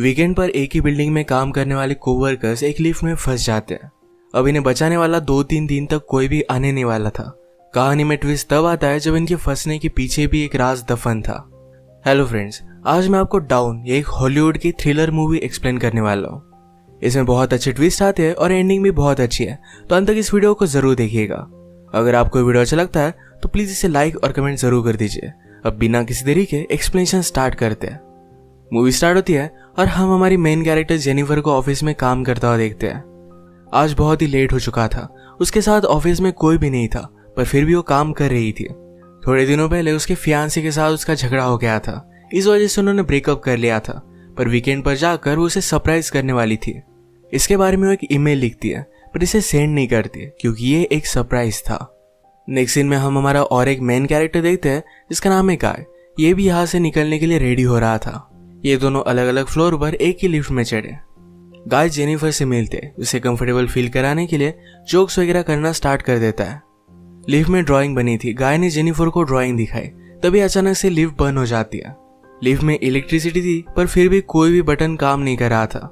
Weekend पर एक ही building में काम करने वाले कोवर्कर्स एक लिफ्ट में फंस जाते हैं। अब इन्हें बचाने वाला 2-3 दिन तक कोई भी आने नहीं वाला था। कहानी में ट्विस्ट तब आता है जब इनके फंसने के पीछे भी एक राज दफन था। हेलो फ्रेंड्स, आज मैं आपको डाउन एक हॉलीवुड की थ्रिलर मूवी एक्सप्लेन करने वाला हूँ। इसमें बहुत अच्छे ट्विस्ट आते हैं और एंडिंग भी बहुत अच्छी है, तो अंत तक इस वीडियो को जरूर देखिएगा। अगर आपको वीडियो अच्छा लगता है तो प्लीज इसे लाइक और कमेंट जरूर कर दीजिए। अब बिना किसी देरी के एक्सप्लेनेशन स्टार्ट करते हैं। मूवी स्टार्ट होती है और हम हमारी मेन कैरेक्टर जेनिफर को ऑफिस में काम करता हुआ देखते हैं। आज बहुत ही लेट हो चुका था। उसके साथ ऑफिस में कोई भी नहीं था, पर फिर भी वो काम कर रही थी। थोड़े दिनों पहले उसके फियांसे के साथ उसका झगड़ा हो गया था, इस वजह से उन्होंने ब्रेकअप कर लिया था। पर वीकेंड पर जाकर वो उसे सरप्राइज करने वाली थी। इसके बारे में वो एक ईमेल लिखती है, पर इसे सेंड नहीं करती क्योंकि ये एक सरप्राइज था। नेक्स्ट सीन में हम हमारा और एक मेन कैरेक्टर देखते हैं जिसका नाम है गाय। ये भी यहाँ से निकलने के लिए रेडी हो रहा था। ये दोनों अलग अलग फ्लोर पर एक ही लिफ्ट में चढ़े। गाय जेनिफर से मिलते उसे कंफर्टेबल फील कराने के लिए जोक्स वगैरह करना स्टार्ट कर देता है। लिफ्ट में ड्राइंग बनी थी। गाय ने जेनिफर को ड्राइंग दिखाई, तभी अचानक से लिफ्ट बंद हो जाती है। लिफ्ट में इलेक्ट्रिसिटी थी, पर फिर भी कोई भी बटन काम नहीं कर रहा था।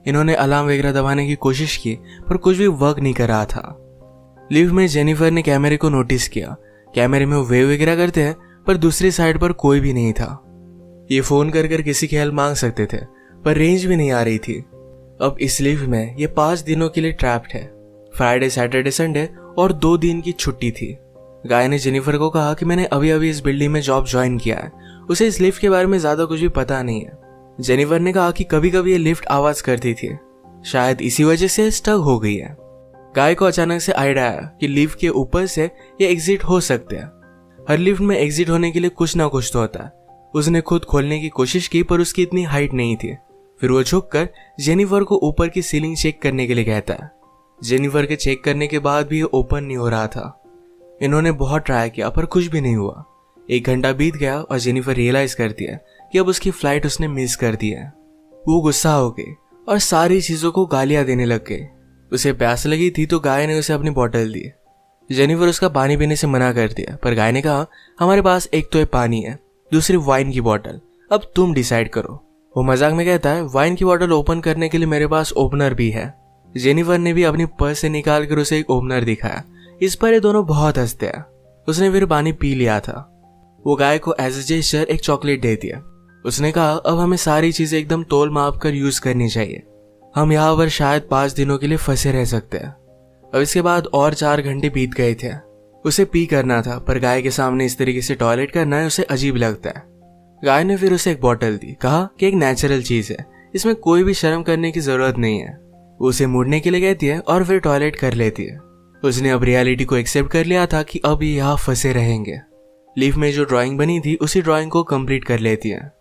इन्होंने अलार्म वगैरह दबाने की कोशिश की, पर कुछ भी वर्क नहीं कर रहा था। लिफ्ट में जेनिफर ने कैमरे को नोटिस किया। कैमरे में वो वेव वगैरह करते हैं, पर दूसरी साइड पर कोई भी नहीं था। ये फोन कर किसी की हेल्प मांग सकते थे, पर रेंज भी नहीं आ रही थी। अब इस लिफ्ट में ये 5 दिनों के लिए ट्रैप्ड है। फ्राइडे, सैटरडे, संडे और 2 दिन की छुट्टी थी। गाय ने जेनिफर को कहा कि मैंने अभी अभी इस बिल्डिंग में जॉब ज्वाइन किया है, उसे इस लिफ्ट के बारे में ज्यादा कुछ भी पता नहीं है। जेनिफर ने कहा कि कभी कभी ये लिफ्ट आवाज करती थी, शायद इसी वजह से स्टक हो गई है। गाय को अचानक से आइडिया आया कि लिफ्ट के ऊपर से ये एग्जिट हो सकते हैं। हर लिफ्ट में एग्जिट होने के लिए कुछ ना कुछ तो होता है। उसने खुद खोलने की कोशिश की, पर उसकी इतनी हाइट नहीं थी। फिर वो झुककर जेनिफर को ऊपर की सीलिंग चेक करने के लिए कहता है। जेनिफर के चेक करने के बाद भी ये ओपन नहीं हो रहा था। इन्होंने बहुत ट्राई किया, पर कुछ भी नहीं हुआ। 1 घंटा बीत गया और जेनिफर रियलाइज करती है कि अब उसकी फ्लाइट उसने मिस कर दी है। वो गुस्सा हो गई और सारी चीजों को गालियां देने लग गई। उसे प्यास लगी थी तो गाय ने उसे अपनी बोतल दी। जेनिफर उसका पानी पीने से मना कर दिया, पर गाय ने कहा हमारे पास एक तो ये पानी है, दूसरी वाइन की बोतल, अब तुम डिसाइड करो। वो मजाक में कहता है वाइन की बोतल ओपन करने के लिए मेरे पास ओपनर भी है। जेनिफर ने भी अपनी पर्स से निकाल कर उसे एक ओपनर दिखाया। इस पर ये दोनों बहुत हंसते हैं। उसने फिर पानी पी लिया था। वो गाय को एज ए जेस्चर एक चॉकलेट दे दिया। उसने कहा अब हमें सारी चीजें एकदम तोल माप कर यूज करनी चाहिए। हम यहाँ पर शायद 5 दिनों के लिए फंसे रह सकते हैं। अब इसके बाद और 4 घंटे बीत गए थे। उसे पी करना था, पर गाय के सामने इस तरीके से टॉयलेट करना है उसे अजीब लगता है। गाय ने फिर उसे एक बोतल दी, कहा कि एक नेचुरल चीज है, इसमें कोई भी शर्म करने की जरूरत नहीं है। वो उसे मुड़ने के लिए कहती है और फिर टॉयलेट कर लेती है। उसने अब रियलिटी को एक्सेप्ट कर लिया था कि अब ये यहाँ फंसे रहेंगे। लिफ्ट में जो ड्राइंग बनी थी उसी ड्राइंग को कंप्लीट कर लेती है।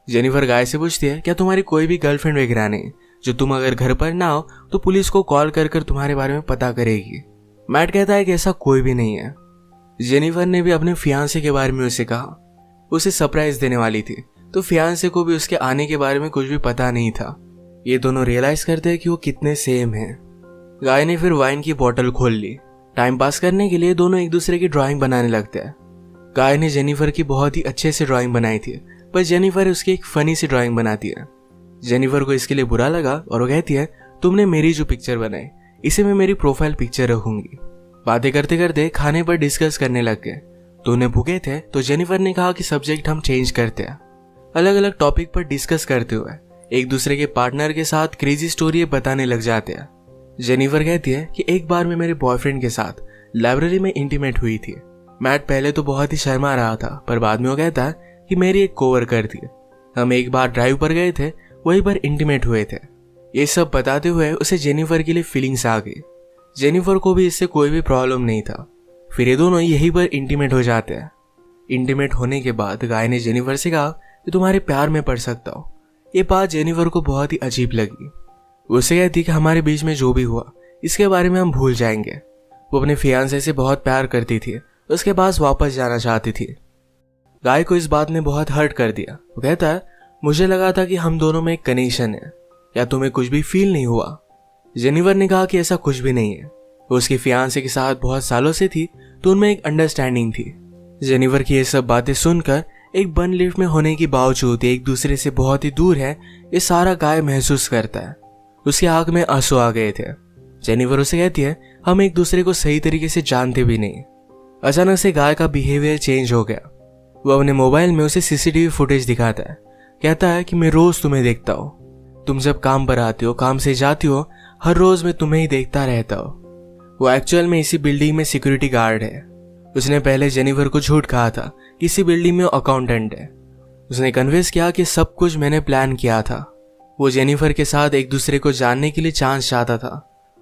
जेनिफर गाय से पूछती है क्या तुम्हारी कोई भी गर्लफ्रेंड वगैरह नहीं, जो तुम अगर घर पर ना हो तो पुलिस को कॉल कर तुम्हारे बारे में पता करेगी। मैट कहता है कि ऐसा कोई भी नहीं है। जेनिफर ने भी अपने फियांसे के बारे में उसे कहा। उसे सरप्राइज देने वाली थी, तो फियांसे को भी उसके आने के बारे में कुछ भी पता नहीं था। ये दोनों रियलाइज करते हैं कि वो कितने सेम हैं। गाय ने फिर वाइन की बोतल खोल ली। टाइम पास करने के लिए दोनों एक दूसरे की ड्राइंग बनाने लगते हैं। गाय ने जेनिफर की बहुत ही अच्छे से ड्राइंग बनाई थी, पर जेनिफर उसकी एक फनी सी ड्राइंग बनाती है। जेनिफर को इसके लिए बुरा लगा और वो कहती है तुमने मेरी जो पिक्चर बनाई इसे मैं मेरी प्रोफाइल पिक्चर रखूंगी। बातें करते करते खाने पर डिस्कस करने लग गए। दोनों भूखे थे तो जेनिफर ने कहा कि सब्जेक्ट हम चेंज करते हैं। अलग अलग टॉपिक पर डिस्कस करते हुए एक दूसरे के पार्टनर के साथ क्रेजी स्टोरी बताने लग जाते हैं। जेनिफर कहती है कि एक बार मैं मेरे बॉयफ्रेंड के साथ लाइब्रेरी में इंटीमेट हुई थी। मैट पहले तो बहुत ही शर्मा रहा था, पर बाद में वो कहता है कि मेरी एक कोवर्कर थी। हम एक बार ड्राइव पर गए थे, वहीं पर इंटीमेट हुए थे। ये सब बताते हुए उसे जेनिफर के लिए फीलिंग्स आ गई। जेनिफर को भी इससे कोई भी प्रॉब्लम नहीं था। फिर ये दोनों यहीं पर इंटीमेट हो जाते हैं। इंटीमेट होने के बाद गाय ने जेनिफर से कहा कि तुम्हारे प्यार में पड़ सकता हो। ये बात जेनिफर को बहुत ही अजीब लगी। वो उसे कहती कि हमारे बीच में जो भी हुआ इसके बारे में हम भूल जाएंगे। वो अपने फियांसे से बहुत प्यार करती थी, उसके पास वापस जाना चाहती थी। गाय को इस बात ने बहुत हर्ट कर दिया। वो कहता है मुझे लगा था कि हम दोनों में एक कनेक्शन है, या तुम्हें कुछ भी फील नहीं हुआ। जेनिफर ने कहा कि ऐसा कुछ भी नहीं है। वो उसके फियांसे के साथ बहुत सालों से थी, तो उनमें एक अंडरस्टैंडिंग थी। जेनिफर की ये सब बातें सुनकर एक बंद लिफ्ट में होने के बावजूद एक दूसरे से बहुत ही दूर है, ये सारा गाय महसूस करता है। उसकी आंख में आंसू आ गए थे। जेनिफर उसे कहती है हम एक दूसरे को सही तरीके से जानते भी नहीं। अचानक से गाय का बिहेवियर चेंज हो गया। वो अपने मोबाइल में उसे सीसीटीवी फुटेज दिखाता है। कहता है कि मैं रोज तुम्हें देखता हूँ, तुम जब काम पर आती हो, काम से जाती हो, हर रोज मैं तुम्हें ही देखता रहता हूँ। वो एक्चुअल में इसी बिल्डिंग में सिक्योरिटी गार्ड है। उसने पहले जेनिफर को झूठ कहा था कि इसी बिल्डिंग में अकाउंटेंट है। उसने कन्विंस किया कि सब कुछ मैंने प्लान किया था। वो जेनिफर के साथ एक दूसरे को जानने के लिए चांस चाहता था।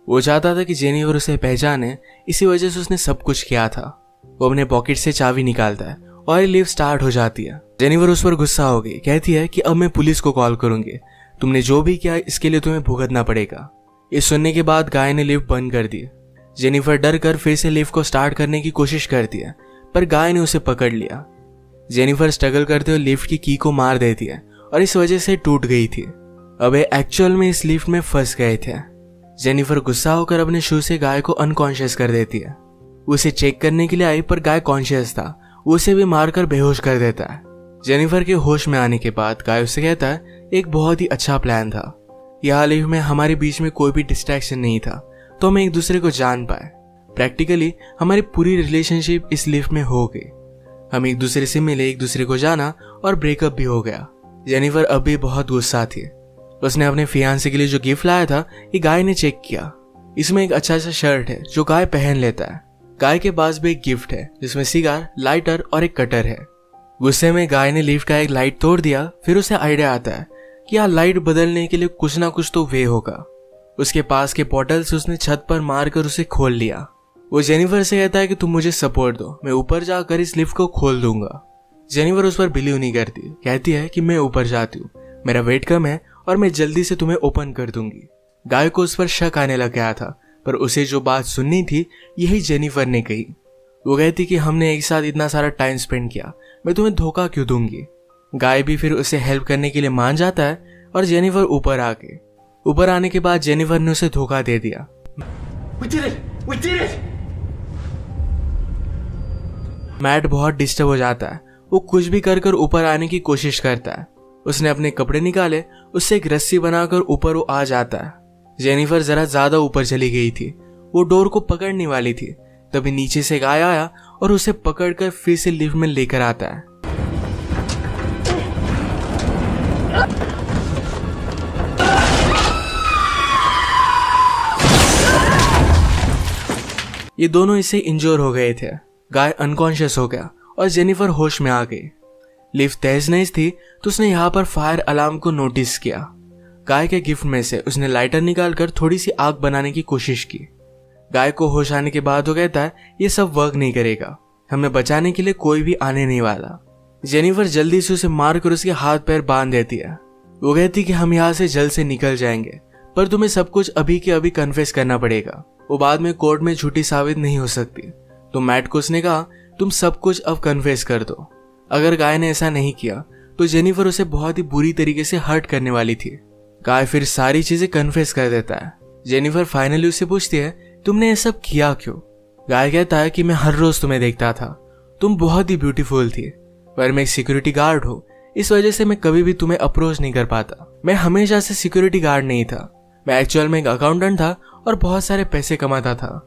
वो चाहता था कि जेनिफर उसे पहचाने, इसी वजह से उसने सब कुछ किया था। वो अपने पॉकेट से चाबी निकालता है और लिफ्ट स्टार्ट हो जाती है। जेनिफर उस पर गुस्सा हो गई, कहती है कि अब मैं पुलिस को कॉल करूंगी, तुमने जो भी किया इसके लिए तुम्हें भुगतना पड़ेगा। ये सुनने के बाद गाय ने लिफ्ट बंद कर दी। जेनिफर डर कर फिर से लिफ्ट को स्टार्ट करने की कोशिश करती है, पर गाय ने उसे पकड़ लिया। जेनिफर स्ट्रगल करते हुए लिफ्ट की की को मार देती है और इस वजह से टूट गई थी। अब ये एक्चुअल में इस लिफ्ट में फंस गए थे। जेनिफर गुस्सा होकर अपने शू से गाय को अनकॉन्शियस कर देती है। उसे चेक करने के लिए आई, पर गाय कॉन्शियस था। वो उसे भी मारकर बेहोश कर देता है। जेनिफर के होश में आने के बाद गाय उससे कहता है एक बहुत ही अच्छा प्लान था। यहाँ लिफ्ट में हमारे बीच में कोई भी डिस्ट्रैक्शन नहीं था, तो हम एक दूसरे को जान पाए। प्रैक्टिकली हमारी पूरी रिलेशनशिप इस लिफ्ट में हो गई। हम एक दूसरे से मिले, एक दूसरे को जाना और ब्रेकअप भी हो गया। जेनिफर अब भी बहुत गुस्सा थी। उसने अपने फियांसे के लिए जो गिफ्ट लाया था, ये गाय ने चेक किया। इसमें एक अच्छा सा शर्ट है जो गाय पहन लेता है। गाय के पास भी एक गिफ्ट है जिसमें सिगार, लाइटर और एक कटर है। गुस्से में गाय ने लिफ्ट का एक लाइट तोड़ दिया। फिर उसे आइडिया आता है कि यहाँ लाइट बदलने के लिए कुछ ना कुछ तो वे होगा। उसके पास के पोर्टल से उसने छत पर मारकर उसे खोल लिया। वो जेनिफर से कहता है कि तुम मुझे सपोर्ट दो, मैं ऊपर जाकर इस लिफ्ट को खोल दूंगा। जेनिफर उस पर बिलीव नहीं करती, कहती है कि मैं ऊपर जाती हूँ, मेरा वेट कम है और मैं जल्दी से तुम्हें ओपन कर दूंगी। गाय को उस पर शक आने लग गया था, पर उसे जो बात सुननी थी यही जेनिफर ने कही। वो कहती कि हमने एक साथ इतना सारा टाइम स्पेंड किया, मैं तुम्हें धोखा क्यों दूंगी। गाय भी फिर उसे हेल्प करने के लिए मान जाता है और जेनिफर ऊपर आने के बाद जेनिफर ने उसे धोखा दे दिया। We did it! मैट बहुत डिस्टर्ब हो जाता है। वो कुछ भी कर ऊपर आने की कोशिश करता है। उसने अपने कपड़े निकाले, उससे एक रस्सी बनाकर ऊपर वो आ जाता है। जेनिफर जरा ज्यादा ऊपर चली गई थी। वो डोर को पकड़ने वाली थी, तभी नीचे से गाय आया और उसे पकड़कर फिर से लिफ्ट में लेकर आता है। ये दोनों इससे इंजोर हो गए थे। गाय अनकॉन्शियस हो गया और जेनिफर होश में आ गई। लिफ्ट तेज नहीं थी तो उसने यहाँ पर फायर अलार्म को नोटिस किया। गाय के गिफ्ट में से उसने लाइटर निकालकर थोड़ी सी आग बनाने की कोशिश की। गाय को होश आने के बाद वो कहता है ये सब वर्क नहीं करेगा, हमें बचाने के लिए कोई भी आने नहीं वाला। जेनिफर जल्दी से उसे मारकर उसके हाथ पैर बांध देती है। वो कहती कि हम यहाँ से जल्द से निकल जाएंगे, पर तुम्हें सब कुछ अभी के अभी कन्फेस करना पड़ेगा, वो बाद में कोर्ट में झूठी साबित नहीं हो सकती। तो मैट को उसने कहा तुम सब कुछ अब कन्फेस कर दो। अगर गाय ने ऐसा नहीं किया तो जेनिफर उसे बहुत ही बुरी तरीके से हर्ट करने वाली थी। गाय फिर सारी चीजें कन्फेस कर देता है। जेनिफर फाइनली उससे पूछती है तुमने ये सब किया क्यों। गाय कहता है कि मैं हर रोज तुम्हें देखता था, तुम बहुत ही ब्यूटीफुल थी, पर मैं एक सिक्योरिटी गार्ड हूँ, इस वजह से मैं कभी भी तुम्हें अप्रोच नहीं कर पाता। मैं हमेशा से सिक्योरिटी गार्ड नहीं था, मैं एक्चुअल में एक अकाउंटेंट था और बहुत सारे पैसे कमाता था।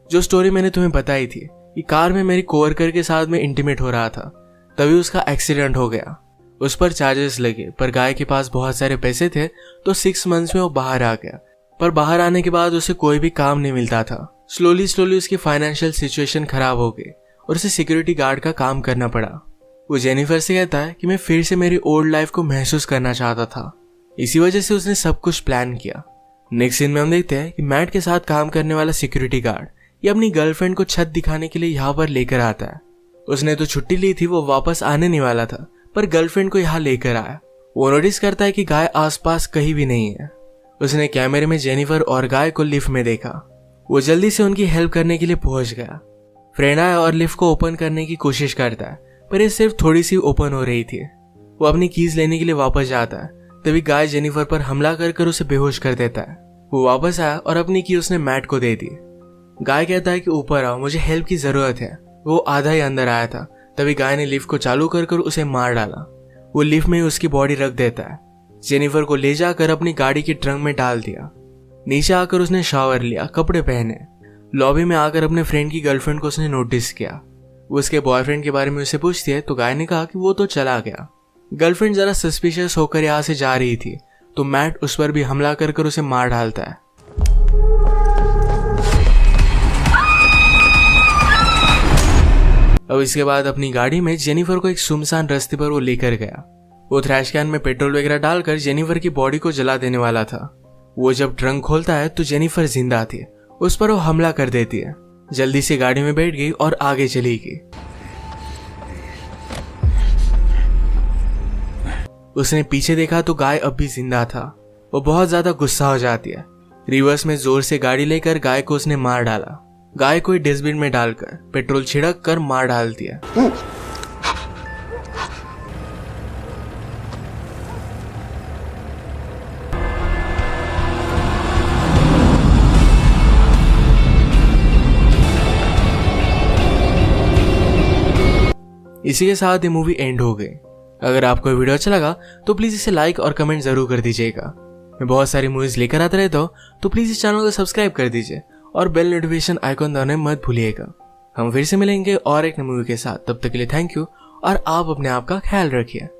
जो स्टोरी मैंने तुम्हें बताई थी कि कार में मेरी कोवर्कर के साथ में इंटीमेट हो रहा था, तभी उसका एक्सीडेंट हो गया। उस पर चार्जेस लगे, पर गाय के पास बहुत सारे पैसे थे तो 6 मंथ्स में वो बाहर आ गया। पर बाहर आने के बाद उसे कोई भी काम नहीं मिलता था। स्लोली उसकी फाइनेंशियल सिचुएशन खराब हो गई और उसे सिक्योरिटी गार्ड का काम करना पड़ा। वो जेनिफर से कहता है कि मैं फिर से मेरी ओल्ड लाइफ को महसूस करना चाहता था, इसी वजह से उसने सब कुछ प्लान किया। नेक्स्ट सीन में हम देखते हैं कि मैट के साथ काम करने वाला सिक्योरिटी गार्ड ये अपनी गर्लफ्रेंड को छत दिखाने के लिए यहाँ पर लेकर आता है। उसने तो छुट्टी ली थी, वो वापस आने नहीं वाला था, पर गर्लफ्रेंड को यहाँ लेकर आया। वो नोटिस करता है कि गाय आसपास कहीं भी नहीं है। उसने कैमरे में जेनिफर और गाय को लिफ्ट में देखा। वो जल्दी से उनकी हेल्प करने के लिए पहुंच गया। फ्रेंड आया और लिफ्ट को ओपन करने की कोशिश करता है, पर ये सिर्फ थोड़ी सी ओपन हो रही थी। वो अपनी कीज लेने के लिए वापस जाता है, तभी गाय जेनिफर पर हमला कर उसे बेहोश कर देता है। वो वापस आया और अपनी की उसने मैट को दे दी। गाय कहता है कि ऊपर आओ, मुझे हेल्प की जरूरत है। वो आधा ही अंदर आया था, तभी गाय ने लिफ्ट को चालू कर उसे मार डाला। वो लिफ्ट में ही उसकी बॉडी रख देता है। जेनिफर को ले जाकर अपनी गाड़ी की ट्रंक में डाल दिया। नीचे आकर उसने शावर लिया, कपड़े पहने। लॉबी में आकर अपने फ्रेंड की गर्लफ्रेंड को उसने नोटिस किया। वो उसके बॉयफ्रेंड के बारे में उसे पूछती है तो गाय ने कहा कि वो तो चला गया। गर्लफ्रेंड जरा सस्पिशियस होकर यहाँ से जा रही थी तो मैट उस पर भी हमला कर उसे मार डालता है। अब इसके बाद अपनी गाड़ी में जेनिफर को एक सुनसान रास्ते पर वो लेकर गया। वो थ्रैश कैन में पेट्रोल वगैरह डालकर जेनिफर की बॉडी को जला देने वाला था। वो जब ट्रंक खोलता है तो जेनिफर जिंदा थी। उस पर वो हमला कर देती है। जल्दी से गाड़ी में बैठ गई और आगे चली गई। उसने पीछे देखा तो गाय अब भी जिंदा था। वो बहुत ज्यादा गुस्सा हो जाती है। रिवर्स में जोर से गाड़ी लेकर गाय को उसने मार डाला। गाय को डस्टबिन में डालकर पेट्रोल छिड़क कर मार डालती है। इसी के साथ ये मूवी एंड हो गई। अगर आपको वीडियो अच्छा लगा तो प्लीज इसे लाइक और कमेंट जरूर कर दीजिएगा। मैं बहुत सारी मूवीज लेकर आता रहता हूँ तो प्लीज इस चैनल को सब्सक्राइब कर दीजिए और बेल नोटिफिकेशन आइकॉन दबाना मत भूलिएगा। हम फिर से मिलेंगे और एक नई मूवी के साथ। तब तक के लिए थैंक यू और आप अपने आप का ख्याल रखिए।